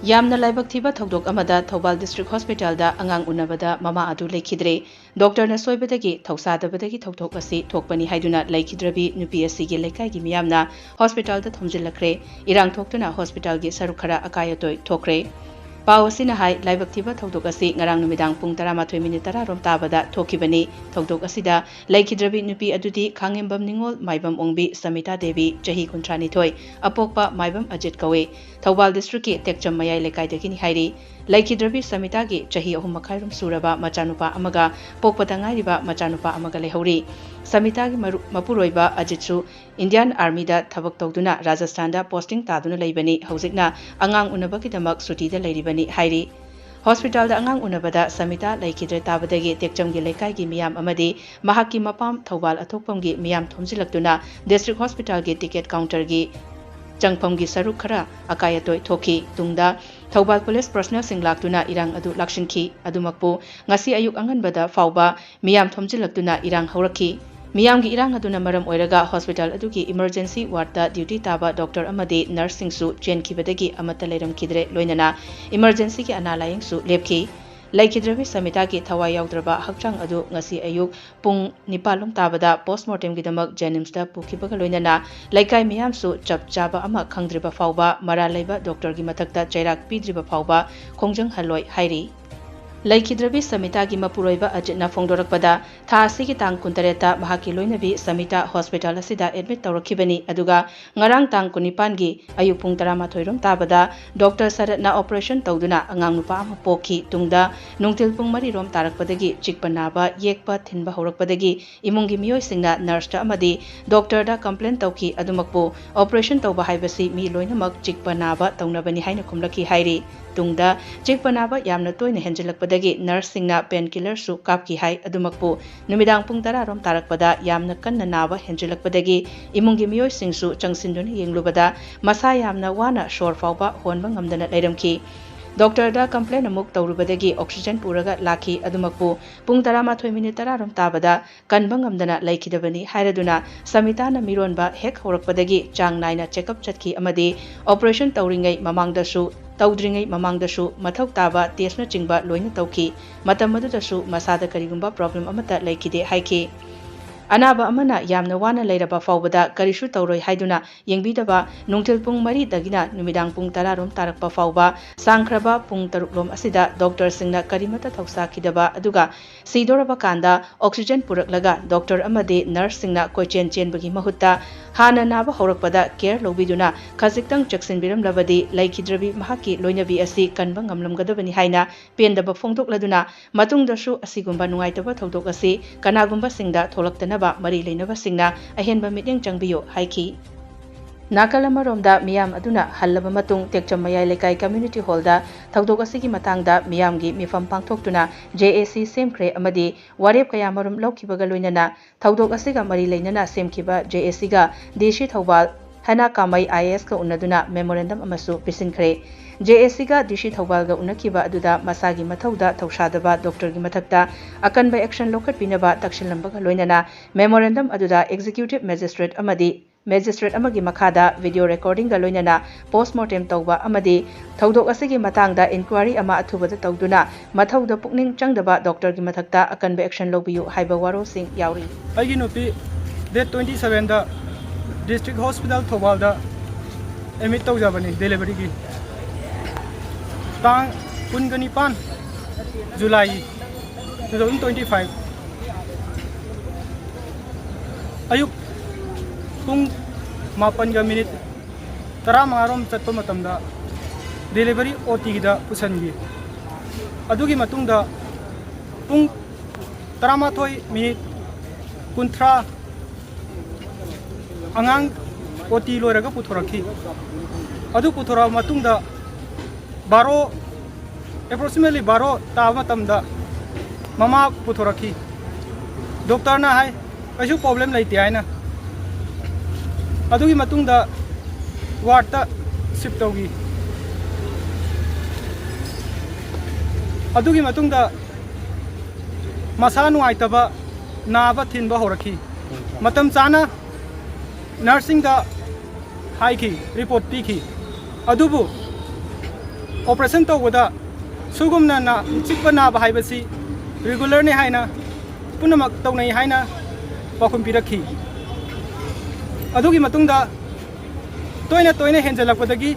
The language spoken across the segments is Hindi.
यामना लाइबक थीबा थौदोक अमदा थौबाल डिस्ट्रिक्ट हॉस्पिटल दा अंगांग उन्नबदा ममा अदु लेखिद्रे डॉक्टर न सोयबदगी थौसादबदगी थौथोक असि थोकपनी हाइदुना लेखिद्रबी नुपी असिगे लेकाइगी मियामना हॉस्पिटल दा थोमजिल्लखरे इरांग थोक्तुना हॉस्पिटल गे सरुक खरा अकायतोय थोकरे पाव असिना हाई लाइबक थीबा थौदोक असि ngarang numidang pung 12 minute 10 rom tabada thokibani थौदोक असि लेखिद्रबी नुपी अदुदी खांगेंबम निंगोल माइबम ओंबी समिता देवी चही 32 अपोकपा माइबम अजित कवे थौबाल डिस्ट्रिक्ट की टेक्चम मयाई लेकाइदगिनी हाइरी लेखिद्रबी समिता की चही 3 मखाइरुम सूरबा मचानुपा अमगा पोकपता ngairiba मचानुपा अमगा लेहौरी समिता की मपुरोइबा अजितसु इंडियन आर्मी दा थबक तौदुना राजस्थान दा पोस्टिंग तादुना लेबनी हौजिकना अंगांग उनबकीदमक सुटीदा लेरिबनी हाइरी हॉस्पिटल अंगांग उनबदा समिता लेखिद्रे ताबदगी टेक्चम की लेकाई की मियाम अमदी महाकी मपाम थौबाल अथोकपम की मियाम थोमजिलक्तुना डिस्ट्रिक्ट हॉस्पिटल की टिकेट काउंटर की चंगफम की सरुक खरा अकायतोय थोकी तुंगदा थौबाल पुलिस पर्सनल सिंगलाक्तुना इरांग अदु लाक्सिनखी अदुमकपु ngasi ayuk anganbada fauba miyam thomjilaktuna irang haurakhi miyam gi irang aduna maram oiraga hospital adugi emergency ward da duty taba doctor amadi nurse singsu chenkibadagi amata leiram kidre loinana emergency ki analaying su lepki लेखिद्रबी Samita की थवाई याउद्रबा हक्चांग अदु ngasi ayuk pung 9 tabada postmortem gidamak jenims da pukibaga loinana laikai miyam su chap chaba ama khangdriba fauba mara leiba doctor gi mathakta chairak pidriba fauba khongjang haloi hairi लेखिद्रबी Samita की मपुरोइबा अजितना फोंदोरकपदा था असिगी तांग 19 महाकी लोइनबी समिता हॉस्पिटल असिदा एडमिट तौरखिबनी अदुगा ngarang तांग 19 गी अयुक पुंग 13 रोम ताबदा डॉक्टर सरतना ऑपरेशन तौदुना अंगांग नुपा अमा पोखी तुंगदा नुंगतिल पुंग 3 रोम तारकपदगी चिकपनाबा येकपा थिनबा हौरकपदगी इमुंगी मियोइसिंगना नर्स दा अमदी डॉक्टर दा कंप्लेन तौखी अदुमकपो ऑपरेशन तौबा हाइबसी मी लोइनमक चिकपनाबा तौनबनी हाइना खुमलकी हाइरी तुंगदा चिकपनाबा यामना तोइना हेंजिलकपदगी नर्स सिंगना पेन किलर सु कापकी हाई अदुमकपो नुमिदांग पुंग 10 रोम तारकपदा यामना कन्ना नाबा हेंजिलकपदगी इमुंगी मियोइ सिंगसु चंगसिनदुना येंगलुबदा मसा यामना वाना शोर फाउबा होनबा ngamdana leiramki डॉक्टर दा कंप्लेन अमुक तौरुबदगी ऑक्सीजन पूरगा लाखी अदुमकपु पुंग 13 मिनिट 10 रोम ताबदा कनबा ngamdana लेखिदबनी हाइरदुना समिताना मिरोनबा हेक होरकपदगी चांग नाइना चेकअप चटकी अमदी ऑपरेशन तौरिंगै ममांगदसु तौद्रिंगै ममांगदसु मथौ ताबा टेस्टना चिंगबा लोइना तौखी मतम मदुदसु मसादा करिगुंबा प्रॉब्लम अमता लेखिदे हाइखी अनाबा अमना यामना वाना लेरबा फाउबदा करिसु तौरोय हाइदुना येंगबिदबा नुंगथिल पुंग 3 दगिना नुमिदांग पुंग 10 रोम तारकपा फाउबा सांख्रबा पुंग 3 रोम असिदा डॉक्टर सिंगना करिमता थौसाखिदबा अदुगा सीदोरबा कांदा ऑक्सीजन पुरकलगा डॉक्टर अमदे नर्स सिंगना कोइचेन चेनबगी महुत्ता हाना नाबा हौरकपदा केयर लोबिदुना खजिक्तंग चक्सिनबिरम लबदी लेखिद्रबी महाकी लोइनबी असि कनबा ngamlamgadabani haina pendaba फोंदोकलदुना मतुंगदसु असिगुंबा नुंगाइतबा थौदोक असि कनागुंबा सिंगदा थोलक्तनबा मरी लेनबा सिंगना अहेनबा मिटिंग चंगबियो हाइखी नाकलमरोमदा मियाम अदुना हल्लबा मतुंग टेक्चम मयाई लेकाई कम्युनिटी हॉलदा थौदोक असिगी मतांगदा मियामगी मिफम पांगथोक्तुना JAC सेमख्रे अमदी वारेप कयामरोम लौखिबगा लोइनना थौदोक असिगा मरी लेनना सेमखिबा JAC गा देशी थौबाल हना कामई IAS का उन्नदुना मेमोरेंडम अमसु पिसिनख्रे JAC गा दिशी थौबालगा उन्नखिबा अदुदा मसागी मथौदा थौसादबा डॉक्टर की मथक्ता अकनबा एक्शन लोखटपिनबा तक्सिलंबगा लोइनना मेमोरेंडम अदुदा एग्जीक्यूटिव मैजिस्ट्रेट अमदी मैजिस्ट्रेट अमगी मखादा वीडियो रिकॉर्डिंग गा लोइनना पोस्टमार्टम तौबा अमदी थौदोक असिगी मतांगदा इंक्वायरी अमा अथुबदा तौदुना मथौदा पुकनिंग चंगदबा डॉक्टर की मथक्ता अकनबा एक्शन लोबियु हाइबा वारो सिंह यावरी अगी नुपी डेट 27 दा डिस्ट्रिक्ट हॉस्पिटल थौबाल दा एडमिट तौजाबनी डिलीवरी की तांग 19 जुलाई 2025 अयुक पुंग 9 मिनिट 15 रोम चत्प मतमदा डिलीवरी OT दा पुसनगी अदुगी मतुंगदा पुंग 13 मिनिट 19 अंगांग OT लोरगा पुथोरखी अदु पुथोरा मतुंगदा 12 एप्रोक्सीमेटली 12 ता मतमदा ममा पुथोरखी डॉक्टर ना हाय कछु प्रॉब्लम लेते है ना अदुगी मतुंगदा वार्ड ता शिफ्ट होगी अदुगी मतुंगदा मसा नुआइतबा नाबा थिनबा होरखी मतम चाना नर्सिंग दा हाइखी रिपोर्ट पीखी अदुबु ऑपरेशन तौबदा सुगुमना ना चिकप नाब हाइबसी रेगुलर ने हाइना पुनमक तौनै हाइना पाखुम पिरखी अदुगी मतुंगदा तोयना हेंजलकपदगी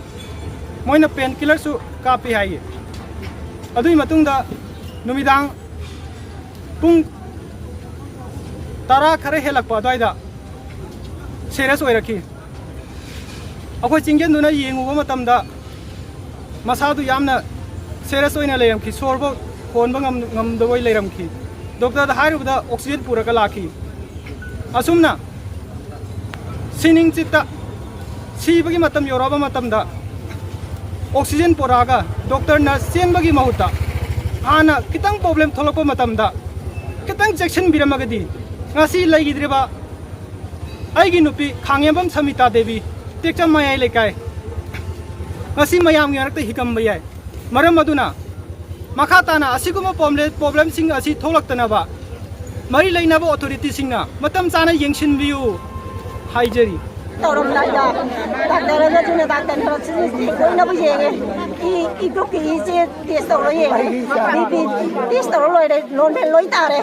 मोइना पेन किलर सु कापी हाइए अदुगी मतुंगदा नुमिदांग पुंग तारा खरे हेलकप अदवाइदा सीरियस ओइरखी अखोय चिंगेंदुना येंगुबा मतमदा मसादु यामना सीरियस ओइना लेरमखी सोरबो होनबा ngamdawai leiramki doctor da hairubda oxygen puraka laki asumna sining chitta sibagi matam yoraba matamda oxygen poraga doctor na senbagi mahuta ana kitang problem tholokpa matamda kitang section biramagadi ngasi laigidreba aigi nupi khangyambam samita devi tekcham mayai lekai ngasi mayam ngarakta hikam bayai maram maduna Makatana asiguma problem sing asi tholaktanaba mari leinaba authority singna matam chana yengshin biu haijari tauram laida doctor na june doctor na chini na bu yenge I group ki je test tawlo ye bp test tawlo loide non ben loi tare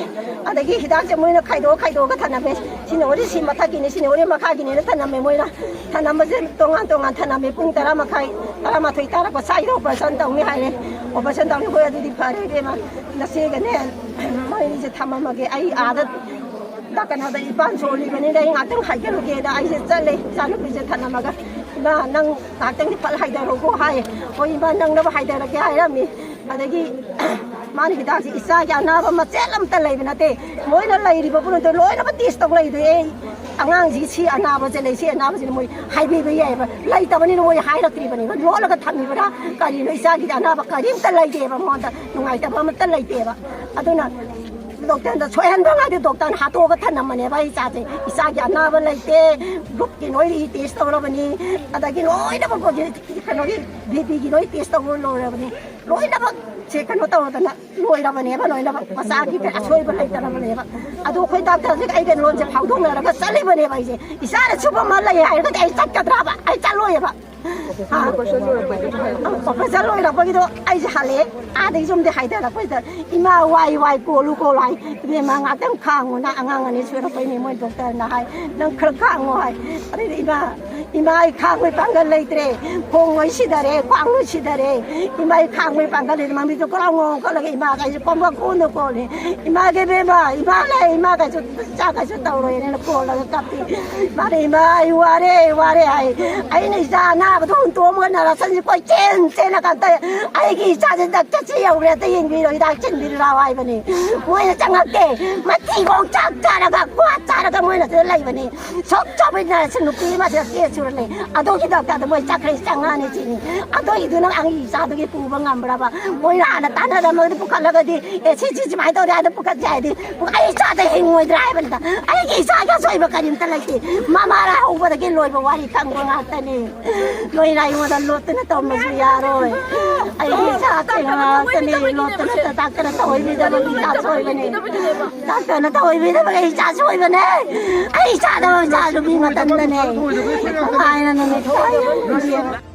adagi hidak je moina khaido ka thana be sini ori si matha ki ni sini ori makha ki ni thana me moina thana ma je tongan thana me pung tara makhai tara ma thoi tara ko sai do person taw mi hai le operation taw ni ko adi phare de ma na se ga ne mai ni je thama ma ge ai adat dakan hada ipan soli bani dai ngatang haidar ge da ai se chale sanu bi je thana ma ga ba nang ngatang ni pal haidar ko hai oi ba nang na ba haidar ge ai ra mi adagi mani hidak si isa ya na ba ma chelam ta lai bina te moi na lai ri ba pun to loi na ba tis tok lai de angang ji chi ana ba je lai si ana ba je moi hai bi ba ye ba lai ta bani moi hai ra tri bani lo la ka thami ba ka ri no isa gi ana ba ka ri ta lai de ba mo ta ngai ta ba ma ta lai de ba aduna doctor da choyan ba ngai doctor ha to ka thana mane ba isa je isa gi ana ba lai te group ki noi ri test to lo bani adagi loi na ba ko je ka no ri bp gi noi test to lo ra bani loi na ba che kan no taw na loi ra bani ba loi na ba masa gi pe asoi ba lai ta na bani ba adu khoi doctor je ai ben lon je phau dong na ba sali bani ba je isa na chuba ma lai ai ka ai sat ka dra ba ai cha loi ba ha ko sa loi ra ba gi do ai je hale a de zum de hai da la ko da ima wai ko lu ko lai me ma nga tang khang na angang ani chwe ra pai ni moi doctor na hai nang khar khang ngo hai ari ima ai khang me pang ga lai tre khong ngoi si da re kwang lu si da re ima ai khang me pang ga le ma mi to ko ngo ko la ima ga ji pom ba ko no ko le ima ge be ma ima lai ima ga ju cha ga ju taw ro ye ne ko la ka ti ma re ima ai wa re ai nei sa na ba thon to mo na la san ji ko chen na ka ta ai gi cha ji da cha chi yau le ta yin bi ro da chin bi ra wai ba ni moi na chang ke ma ti gong cha na ga kwa cha na ga moi na lai ba ni sok cha bi na sin nu pi ma cha ke chu le ado gi da ka da moi cha kre chang ani chi ni ado i du na ang i sa do gi pu ba ngam bra ba moi na ta na da mo pu ka la ga di e chi mai do da pu ka ja di pu ai cha da hing moi drai ba da ai gi sa ga soi ba ka rim ta lai ti ma ma ra ho ba da gi loi ba wa ri kang ba nga ta ni loi rai mo da lot na to ma su ya ro ai gi sa ta na ta ni lot na ta ta ka ta hoi bi da ba ta soi ba ni ta ta na ta hoi bi da ba gi cha soi ba ne ai cha da cha lu bi ma ta na ne ai na ne thoi